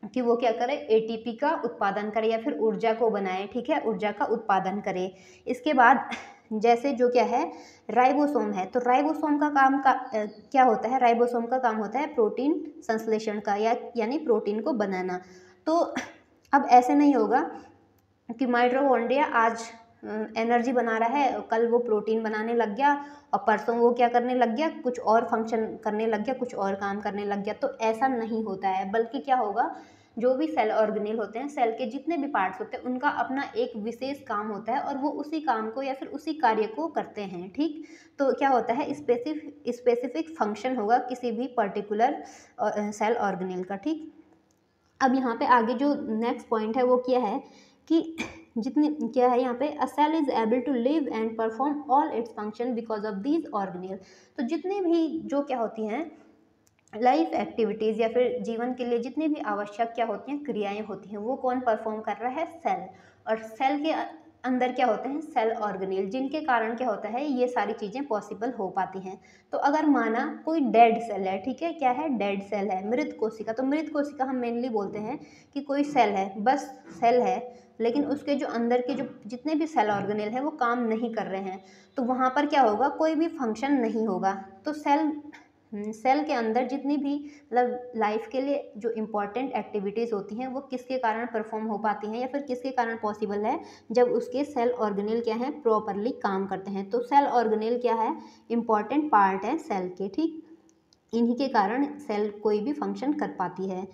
कि वो क्या करे एटीपी का उत्पादन करे या फिर ऊर्जा को बनाए। ठीक है, ऊर्जा का उत्पादन करे। इसके बाद जैसे जो क्या है राइबोसोम है तो राइबोसोम का काम क्या होता है, राइबोसोम का काम होता है प्रोटीन संश्लेषण का यानी प्रोटीन को बनाना। तो अब ऐसे नहीं होगा कि माइटोकॉन्ड्रिया आज एनर्जी बना रहा है, कल वो प्रोटीन बनाने लग गया और परसों वो क्या करने लग गया कुछ और फंक्शन करने लग गया, कुछ और काम करने लग गया। तो ऐसा नहीं होता है, बल्कि क्या होगा जो भी सेल ऑर्गेनेल होते हैं, सेल के जितने भी पार्ट्स होते हैं उनका अपना एक विशेष काम होता है और वो उसी काम को या फिर उसी कार्य को करते हैं। ठीक, तो क्या होता है स्पेसिफिक फंक्शन होगा किसी भी पर्टिकुलर सेल ऑर्गेनेल का। ठीक, अब यहाँ पे आगे जो नेक्स्ट पॉइंट है वो क्या है कि जितनी क्या है यहाँ पे a cell is able to live and perform all its function because of these organelle. तो जितनी भी जो क्या होती हैं लाइफ एक्टिविटीज़ या फिर जीवन के लिए जितनी भी आवश्यक क्या होती हैं क्रियाएं होती हैं वो कौन परफॉर्म कर रहा है, सेल। और सेल के अंदर क्या होते हैं सेल ऑर्गेनेल, जिनके कारण क्या होता है ये सारी चीज़ें पॉसिबल हो पाती हैं। तो अगर माना कोई डेड सेल है, ठीक है क्या है डेड सेल है, मृत कोशिका, तो मृत कोशिका हम मेनली बोलते हैं कि कोई सेल है, बस सेल है लेकिन उसके जो अंदर के जो जितने भी सेल ऑर्गेनेल हैं वो काम नहीं कर रहे हैं, तो वहाँ पर क्या होगा कोई भी फंक्शन नहीं होगा। तो सेल सेल के अंदर जितनी भी मतलब लाइफ के लिए जो इम्पोर्टेंट एक्टिविटीज़ होती हैं वो किसके कारण परफॉर्म हो पाती हैं या फिर किसके कारण पॉसिबल है, जब उसके सेल ऑर्गेनेल क्या है, प्रॉपरली काम करते हैं। तो सेल ऑर्गेनेल क्या है, इम्पॉर्टेंट पार्ट है सेल के, ठीक। इन्हीं के कारण सेल कोई भी फंक्शन कर पाती है।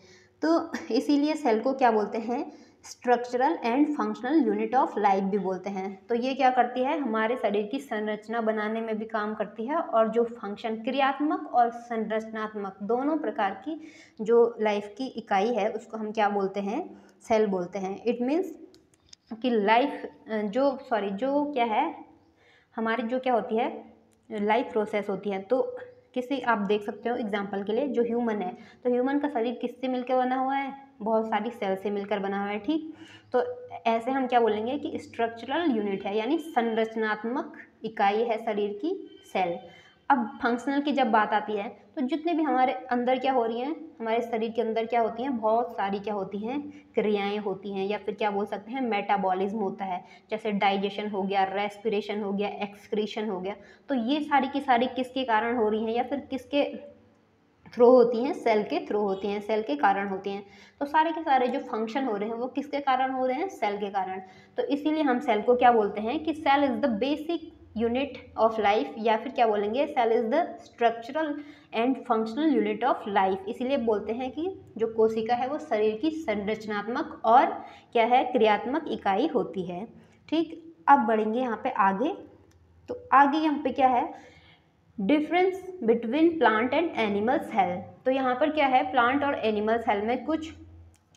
तो इसीलिए सेल को क्या बोलते हैं, structural and functional unit of life भी बोलते हैं। तो ये क्या करती है, हमारे शरीर की संरचना बनाने में भी काम करती है, और जो फंक्शन क्रियात्मक और संरचनात्मक दोनों प्रकार की जो लाइफ की इकाई है उसको हम क्या बोलते हैं, सेल बोलते हैं। इट मीन्स कि लाइफ जो क्या है हमारी जो क्या होती है लाइफ प्रोसेस होती है। तो किसी आप देख सकते हो एग्जांपल के लिए जो ह्यूमन है, तो ह्यूमन का शरीर किससे मिलकर बना हुआ है, बहुत सारी सेल से मिलकर बना हुआ है, ठीक। तो ऐसे हम क्या बोलेंगे कि स्ट्रक्चरल यूनिट है, यानी संरचनात्मक इकाई है शरीर की सेल। अब फंक्शनल की जब बात आती है तो जितने भी हमारे अंदर क्या हो रही हैं, हमारे शरीर के अंदर क्या होती हैं, बहुत सारी क्या होती हैं, क्रियाएं होती हैं, या फिर क्या बोल सकते हैं, मेटाबॉलिज्म होता है। जैसे डाइजेशन हो गया, रेस्पिरेशन हो गया, एक्सक्रीशन हो गया। तो ये सारी की सारी किसके कारण हो रही हैं या फिर किसके थ्रू होती हैं, सेल के थ्रू होती हैं, सेल के कारण होती हैं। तो सारे के सारे जो फंक्शन हो रहे हैं वो किसके कारण हो रहे हैं, सेल के कारण। तो इसीलिए हम सेल को क्या बोलते हैं कि cell is the basic unit of life, या फिर क्या बोलेंगे, cell is the structural and functional unit of life. इसीलिए बोलते हैं कि जो कोशिका है वो शरीर की संरचनात्मक और क्या है, क्रियात्मक इकाई होती है, ठीक। अब बढ़ेंगे यहाँ पे आगे। तो आगे यहाँ पे क्या है, difference between plant and animal cell. तो यहाँ पर क्या है, प्लांट और एनिमल सेल में कुछ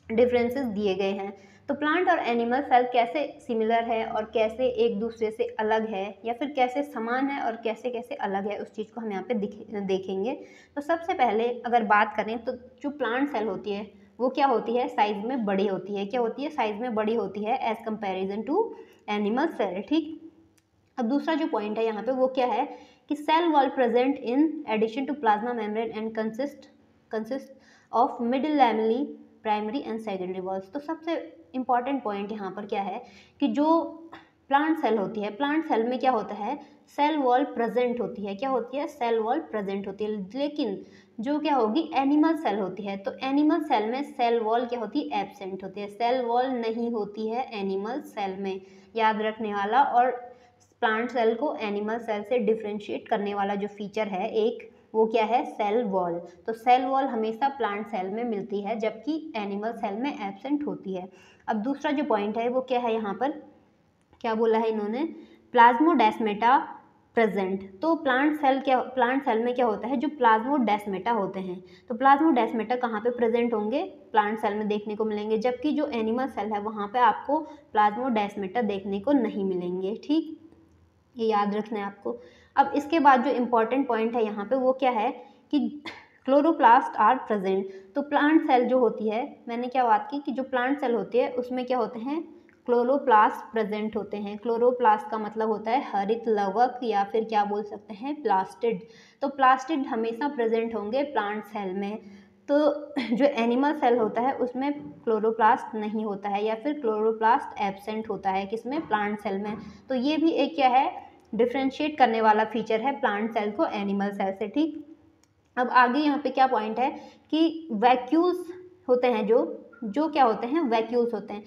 डिफरेंसेस दिए गए हैं। तो प्लांट और एनिमल सेल कैसे सिमिलर है और कैसे एक दूसरे से अलग है, या फिर कैसे समान है और कैसे कैसे अलग है, उस चीज़ को हम यहाँ पे देखेंगे। तो सबसे पहले अगर बात करें तो जो प्लांट सेल होती है वो क्या होती है, साइज में बड़ी होती है। क्या होती है, साइज में बड़ी होती है as comparison to animal cell, ठीक। अब दूसरा जो पॉइंट है यहाँ पे वो क्या है कि cell wall present in addition to plasma membrane and consist of middle lamellae primary and secondary walls. तो सबसे इम्पॉर्टेंट पॉइंट यहाँ पर क्या है कि जो प्लांट सेल होती है, प्लांट सेल में क्या होता है, सेल वॉल प्रेजेंट होती है। क्या होती है, सेल वॉल प्रेजेंट होती है। लेकिन जो क्या होगी, एनिमल सेल होती है, तो एनिमल सेल में सेल वॉल क्या होती है, एब्सेंट होती है। सेल वॉल नहीं होती है एनिमल सेल में, याद रखने वाला। और प्लांट सेल को एनिमल सेल से डिफ्रेंशिएट करने वाला जो फीचर है एक, वो क्या है, सेल वॉल। तो सेल वॉल हमेशा प्लांट सेल में मिलती है जबकि एनिमल सेल में एब्सेंट होती है। अब दूसरा जो पॉइंट है वो क्या है, यहाँ पर क्या बोला है इन्होंने, प्लाज्मोडेस्मेटा प्रेजेंट। तो प्लांट सेल में क्या होता है, जो प्लाज्मोडेस्मेटा होते हैं, तो प्लाज्मोडेस्मेटा कहाँ पे प्रेजेंट होंगे, प्लांट सेल में देखने को मिलेंगे। जबकि जो एनिमल सेल है वहाँ पे आपको प्लाज्मोडेस्मेटा देखने को नहीं मिलेंगे, ठीक। ये याद रखना है आपको। अब इसके बाद जो इम्पॉर्टेंट पॉइंट है यहाँ पे वो क्या है कि क्लोरोप्लास्ट आर प्रेजेंट। तो प्लांट सेल जो होती है, मैंने क्या बात की कि जो प्लांट सेल होती है उसमें क्या होते हैं, क्लोरोप्लास्ट प्रेजेंट होते हैं। क्लोरोप्लास्ट का मतलब होता है हरित लवक, या फिर क्या बोल सकते हैं, प्लास्टिड। तो प्लास्टिड हमेशा प्रेजेंट होंगे प्लांट सेल में। तो जो एनिमल सेल होता है उसमें क्लोरोप्लास्ट नहीं होता है, या फिर क्लोरोप्लास्ट एब्सेंट होता है, किसमें, प्लांट सेल में। तो ये भी एक क्या है, डिफ्रेंशिएट करने वाला फीचर है प्लांट सेल को एनिमल सेल से, ठीक। अब आगे यहाँ पे क्या पॉइंट है कि वैक्यूल्स होते हैं, जो क्या होते हैं, वैक्यूल्स होते हैं।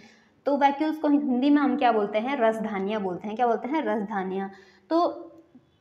तो वैक्यूल्स को हिंदी में हम क्या बोलते हैं, रसधानियाँ बोलते हैं। क्या बोलते हैं, रसधानियाँ। तो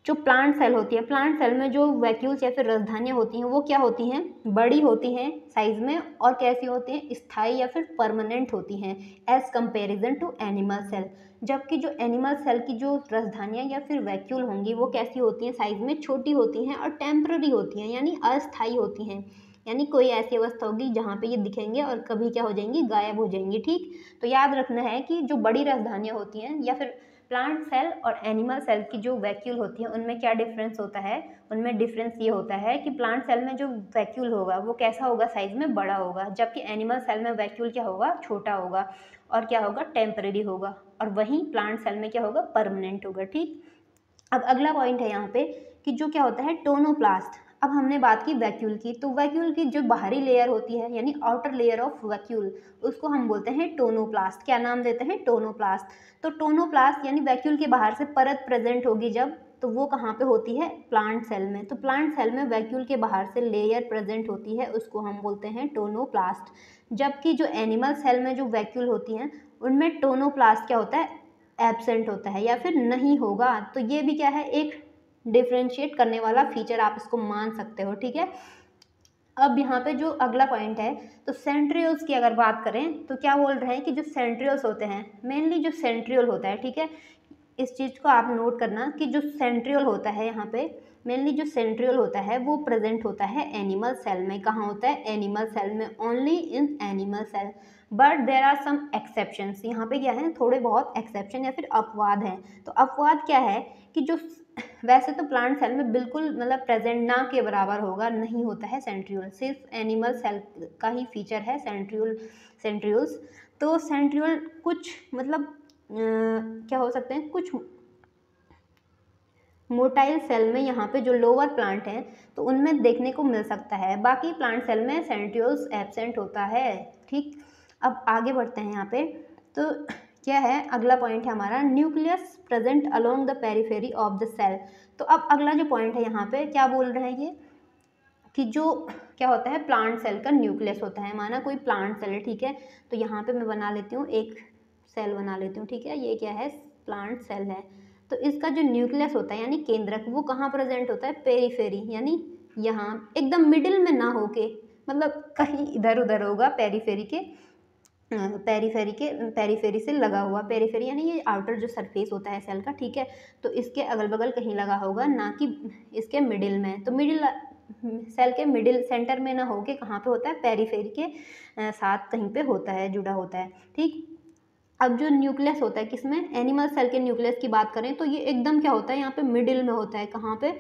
जो प्लांट सेल होती है, प्लांट सेल में जो वैक्यूल्स या फिर रसधानियाँ होती हैं वो क्या होती हैं, बड़ी होती हैं साइज में, और कैसी होती हैं, स्थायी या फिर परमानेंट होती हैं as comparison to animal cell. जबकि जो एनिमल सेल की जो रसधानियाँ या फिर वैक्यूल होंगी वो कैसी होती हैं, साइज में छोटी होती हैं और टेम्पररी होती हैं, यानी अस्थायी होती हैं। यानी कोई ऐसी अवस्था होगी जहाँ पे ये दिखेंगे और कभी क्या हो जाएंगी, गायब हो जाएंगी, ठीक। तो याद रखना है कि जो बड़ी रसधानियाँ होती हैं या फिर प्लांट सेल और एनिमल सेल की जो वैक्यूल होती है उनमें क्या डिफरेंस होता है, उनमें डिफरेंस ये होता है कि प्लांट सेल में जो वैक्यूल होगा वो कैसा होगा, साइज में बड़ा होगा, जबकि एनिमल सेल में वैक्यूल क्या होगा, छोटा होगा, और क्या होगा, टेम्परेरी होगा। और वहीं प्लांट सेल में क्या होगा, परमानेंट होगा, ठीक। अब अगला पॉइंट है यहाँ पे कि जो क्या होता है, टोनोप्लास्ट। अब हमने बात की वैक्यूल की, तो वैक्यूल की जो बाहरी लेयर होती है यानी आउटर लेयर ऑफ वैक्यूल, उसको हम बोलते हैं टोनोप्लास्ट। क्या नाम देते हैं, टोनोप्लास्ट। तो टोनोप्लास्ट यानी वैक्यूल के बाहर से परत प्रेजेंट होगी जब तो वो कहाँ पे होती है, प्लांट सेल में। तो प्लांट सेल में वैक्यूल के बाहर से लेयर प्रेजेंट होती है, उसको हम बोलते हैं टोनोप्लास्ट। जबकि जो एनिमल सेल में जो वैक्यूल होती हैं उनमें टोनोप्लास्ट क्या होता है, एब्सेंट होता है या फिर नहीं होगा। तो ये भी क्या है, एक डिफ्रेंशिएट करने वाला फीचर आप इसको मान सकते हो, ठीक है। अब यहाँ पे जो अगला पॉइंट है, तो सेंट्रियोल्स की अगर बात करें तो क्या बोल रहे हैं कि जो सेंट्रियोल्स होते हैं, मेनली जो सेंट्रियोल होता है, ठीक है, इस चीज़ को आप नोट करना कि जो सेंट्रियोल होता है यहाँ पे, मेनली जो सेंट्रियोल होता है वो प्रेजेंट होता है एनिमल सेल में। कहाँ होता है, एनिमल सेल में, only in animal cell. But there are some exceptions, यहाँ पे क्या है, थोड़े बहुत एक्सेप्शन या फिर अपवाद हैं। तो अपवाद क्या है कि जो वैसे तो प्लांट सेल में बिल्कुल मतलब प्रेजेंट ना के बराबर होगा, नहीं होता है सेंट्रियोल, सिर्फ एनिमल सेल का ही फीचर है सेंट्रियोल्स। तो सेंट्रियोल कुछ मतलब क्या हो सकते हैं, कुछ मोटाइल सेल में यहाँ पे जो लोअर प्लांट हैं तो उनमें देखने को मिल सकता है, बाकी प्लांट सेल में सेंट्रियोल्स एब्सेंट होता है, ठीक। अब आगे बढ़ते हैं यहाँ पे, तो क्या है, अगला पॉइंट है हमारा, nucleus present along the periphery of the cell. तो अब अगला जो पॉइंट है यहाँ पे क्या बोल रहे हैं ये, कि जो क्या होता है, प्लांट सेल का न्यूक्लियस होता है। माना कोई प्लांट सेल है, ठीक है, तो यहाँ पे मैं बना लेती हूँ, एक सेल बना लेती हूँ, ठीक है, ये क्या है, प्लांट सेल है। तो इसका जो न्यूक्लियस होता है यानी केंद्रक, वो कहाँ प्रेजेंट होता है, पेरीफेरी, यानी यहाँ एकदम मिडिल में ना होके, मतलब कहीं इधर उधर होगा, पेरीफेरी से लगा हुआ, पेरीफेरी यानी ये आउटर जो सरफेस होता है सेल का, ठीक है, तो इसके अगल बगल कहीं लगा होगा, ना कि इसके मिडिल में। तो मिडिल सेल के मिडिल सेंटर में ना होके कहाँ पे होता है, पेरीफेरी के साथ कहीं पे होता है, जुड़ा होता है, ठीक। अब जो न्यूक्लियस होता है किसमें, एनिमल सेल के न्यूक्लियस की बात करें तो ये एकदम क्या होता है, यहाँ पे मिडिल में होता है, कहाँ पे,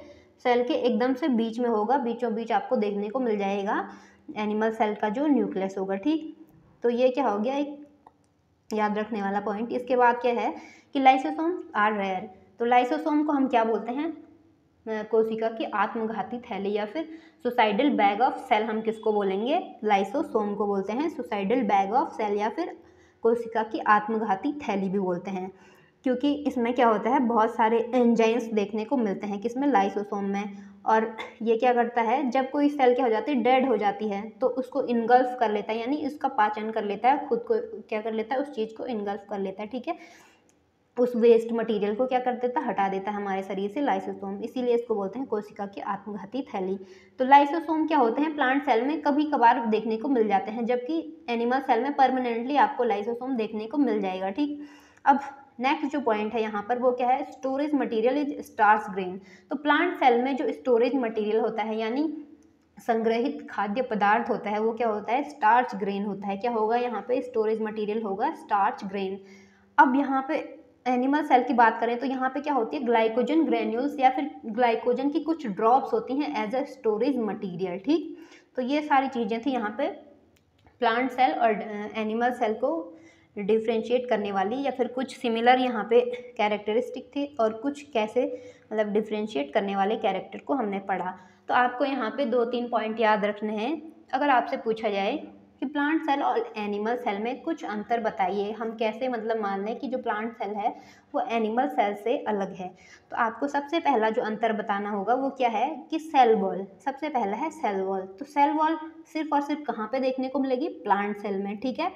सेल के एकदम से बीच में होगा, बीचों बीच आपको देखने को मिल जाएगा एनिमल सेल का जो न्यूक्लियस होगा, ठीक। तो ये क्या हो गया, एक याद रखने वाला पॉइंट। इसके बाद क्या है कि लाइसोसोम आर रेयर। तो लाइसोसोम को हम क्या बोलते हैं, कोशिका की आत्मघाती थैली या फिर सुसाइडल बैग ऑफ सेल, हम किसको बोलेंगे, लाइसोसोम को बोलते हैं सुसाइडल बैग ऑफ सेल या फिर कोशिका की आत्मघाती थैली भी बोलते हैं, क्योंकि इसमें क्या होता है, बहुत सारे एंजाइम्स देखने को मिलते हैं किसमें, लाइसोसोम में। और ये क्या करता है, जब कोई सेल क्या हो जाती है, डेड हो जाती है, तो उसको इनगल्फ कर लेता है, यानी इसका पाचन कर लेता है, खुद को क्या कर लेता है, उस चीज़ को इनगल्फ कर लेता है, ठीक है, उस वेस्ट मटेरियल को क्या कर देता है, हटा देता है हमारे शरीर से, लाइसोसोम, इसीलिए इसको बोलते हैं कोशिका की आत्मघाती थैली। तो लाइसोसोम क्या होते हैं, प्लांट सेल में कभी कभार देखने को मिल जाते हैं, जबकि एनिमल सेल में परमानेंटली आपको लाइसोसोम देखने को मिल जाएगा, ठीक। अब नेक्स्ट जो पॉइंट है यहाँ पर वो क्या है, storage material is starch grain. तो प्लांट सेल में जो स्टोरेज मटेरियल होता है यानी संग्रहित खाद्य पदार्थ होता है वो क्या होता है, स्टार्च ग्रेन होता है। क्या होगा यहाँ पे, स्टोरेज मटेरियल होगा स्टार्च ग्रेन। अब यहाँ पे एनिमल सेल की बात करें तो यहाँ पे क्या होती है, ग्लाइकोजन ग्रेन्यूल्स या फिर ग्लाइकोजन की कुछ ड्रॉप्स होती हैं एज अ स्टोरेज मटेरियल, ठीक। तो ये सारी चीज़ें थी यहाँ पे प्लांट सेल और एनिमल सेल को डिफ्रेंशिएट करने वाली, या फिर कुछ सिमिलर यहाँ पे कैरेक्टरिस्टिक थी और कुछ कैसे मतलब डिफ्रेंशिएट करने वाले कैरेक्टर को हमने पढ़ा। तो आपको यहाँ पे 2-3 पॉइंट याद रखने हैं। अगर आपसे पूछा जाए कि प्लांट सेल और एनिमल सेल में कुछ अंतर बताइए, हम कैसे मतलब मान लें कि जो प्लांट सेल है वो एनिमल सेल से अलग है, तो आपको सबसे पहला जो अंतर बताना होगा वो क्या है कि सेल वॉल। सबसे पहला है सेल वॉल। तो सेल वॉल सिर्फ और सिर्फ कहाँ पे देखने को मिलेगी, प्लांट सेल में, ठीक है।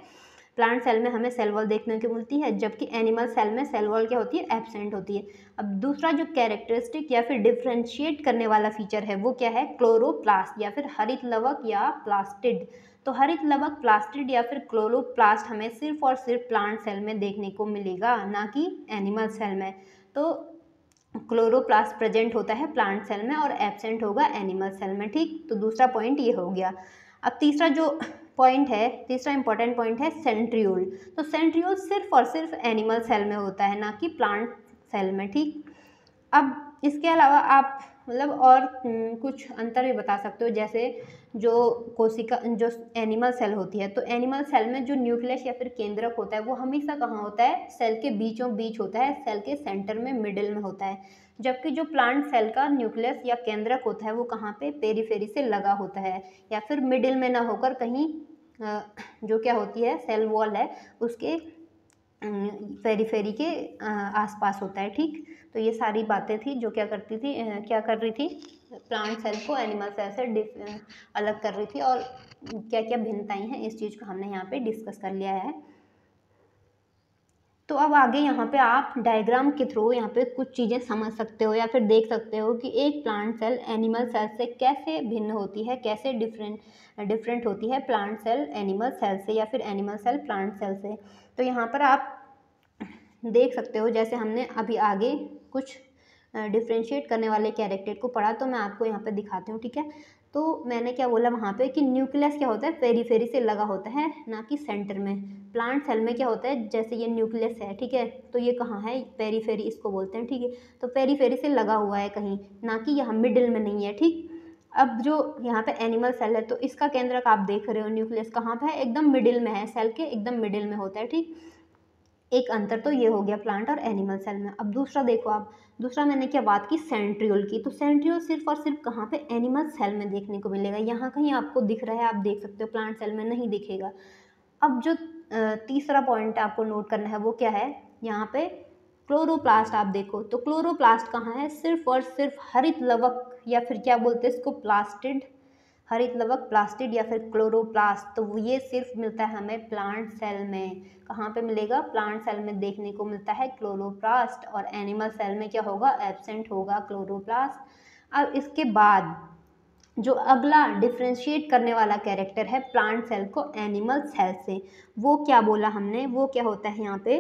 प्लांट सेल में हमें सेल वॉल देखने को मिलती है, जबकि एनिमल सेल में सेल वॉल क्या होती है, एब्सेंट होती है। अब दूसरा जो कैरेक्टरिस्टिक या फिर डिफ्रेंशिएट करने वाला फीचर है वो क्या है, क्लोरोप्लास्ट या फिर हरित लवक या प्लास्टिड। तो हरित लवक, प्लास्टिड या फिर क्लोरोप्लास्ट हमें सिर्फ और सिर्फ प्लांट सेल में देखने को मिलेगा, ना कि एनिमल सेल में। तो क्लोरोप्लास्ट प्रेजेंट होता है प्लांट सेल में और एब्सेंट होगा एनिमल सेल में, ठीक। तो दूसरा पॉइंट ये हो गया। अब तीसरा जो पॉइंट है, तीसरा इंपॉर्टेंट पॉइंट है सेंट्रियोल। तो सेंट्रियोल सिर्फ और सिर्फ एनिमल सेल में होता है, ना कि प्लांट सेल में, ठीक। अब इसके अलावा आप मतलब और कुछ अंतर भी बता सकते हो, जैसे जो कोशिका जो एनिमल सेल होती है, तो एनिमल सेल में जो न्यूक्लियस या फिर केंद्रक होता है वो हमेशा कहाँ होता है, सेल के बीचों बीच होता है, सेल के सेंटर में, मिडिल में होता है। जबकि जो प्लांट सेल का न्यूक्लियस या केंद्रक होता है वो कहाँ पे, पेरीफेरी से लगा होता है, या फिर मिडिल में ना होकर कहीं जो क्या होती है सेल वॉल है उसके पेरीफेरी के आसपास होता है। ठीक, तो ये सारी बातें थी जो क्या करती थी, क्या कर रही थी, प्लांट सेल को एनिमल सेल से अलग कर रही थी, और क्या क्या भिन्नताएं हैं इस चीज़ को हमने यहाँ पे डिस्कस कर लिया है। तो अब आगे यहाँ पे आप डायग्राम के थ्रू यहाँ पे कुछ चीज़ें समझ सकते हो या फिर देख सकते हो कि एक प्लांट सेल एनिमल सेल से कैसे भिन्न होती है, कैसे डिफरेंट होती है प्लांट सेल एनिमल सेल से या फिर एनिमल सेल प्लांट सेल से। तो यहाँ पर आप देख सकते हो, जैसे हमने अभी आगे कुछ डिफ्रेंशिएट करने वाले कैरेक्टर को पढ़ा, तो मैं आपको यहाँ पे दिखाती हूँ। ठीक है, तो मैंने क्या बोला वहाँ पे कि न्यूक्लियस क्या होता है, पेरीफेरी से लगा होता है, ना कि सेंटर में। प्लांट सेल में क्या होता है, जैसे ये न्यूक्लियस है, ठीक है, तो ये कहाँ है, पेरीफेरी इसको बोलते हैं। ठीक है, तो पेरीफेरी से लगा हुआ है कहीं, ना कि यहाँ मिडिल में नहीं है। ठीक, अब जो यहाँ पे एनिमल सेल है, तो इसका केंद्रक आप देख रहे हो, न्यूक्लियस कहाँ पे है, एकदम मिडिल में है, सेल के एकदम मिडिल में होता है। ठीक, एक अंतर तो ये हो गया प्लांट और एनिमल सेल में। अब दूसरा देखो आप, दूसरा मैंने क्या बात की, सेंट्रियोल की। तो सेंट्रियोल सिर्फ और सिर्फ कहाँ पे, एनिमल सेल में देखने को मिलेगा। यहाँ कहीं आपको दिख रहा है, आप देख सकते हो, प्लांट सेल में नहीं दिखेगा। अब जो तीसरा पॉइंट आपको नोट करना है वो क्या है, यहाँ पे क्लोरोप्लास्ट आप देखो, तो क्लोरोप्लास्ट कहाँ है, सिर्फ और सिर्फ हरित लवक या फिर क्या बोलते हैं इसको, प्लास्टिड, हरित लवक प्लास्टिड या फिर क्लोरोप्लास्ट। तो ये सिर्फ मिलता है हमें प्लांट सेल में। कहाँ पे मिलेगा, प्लांट सेल में देखने को मिलता है क्लोरोप्लास्ट, और एनिमल सेल में क्या होगा, एब्सेंट होगा क्लोरोप्लास्ट। अब इसके बाद जो अगला डिफ्रेंशिएट करने वाला कैरेक्टर है प्लांट सेल को एनिमल सेल से, वो क्या बोला हमने, वो क्या होता है यहाँ पे,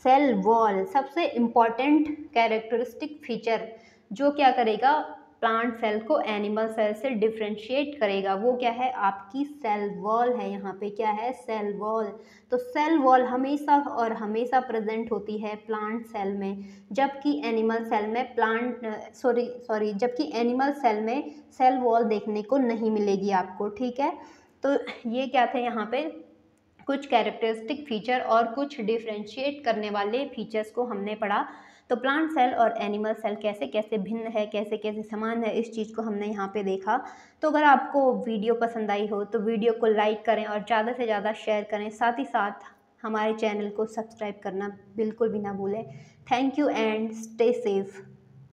सेल वॉल। सबसे इम्पॉर्टेंट कैरेक्टरिस्टिक फीचर जो क्या करेगा, प्लांट सेल को एनिमल सेल से डिफ्रेंशिएट करेगा, वो क्या है, आपकी सेल वॉल है। यहाँ पे क्या है, सेल वॉल। तो सेल वॉल हमेशा और हमेशा प्रेजेंट होती है प्लांट सेल में, जबकि एनिमल सेल में जबकि एनिमल सेल में सेल वॉल देखने को नहीं मिलेगी आपको। ठीक है, तो ये क्या थे यहाँ पे, कुछ कैरेक्टरिस्टिक फीचर और कुछ डिफ्रेंशिएट करने वाले फीचर्स को हमने पढ़ा। तो प्लांट सेल और एनिमल सेल कैसे कैसे भिन्न है, कैसे कैसे समान है, इस चीज़ को हमने यहाँ पे देखा। तो अगर आपको वीडियो पसंद आई हो तो वीडियो को लाइक करें और ज़्यादा से ज़्यादा शेयर करें, साथ ही साथ हमारे चैनल को सब्सक्राइब करना बिल्कुल भी ना भूलें। Thank you and stay safe.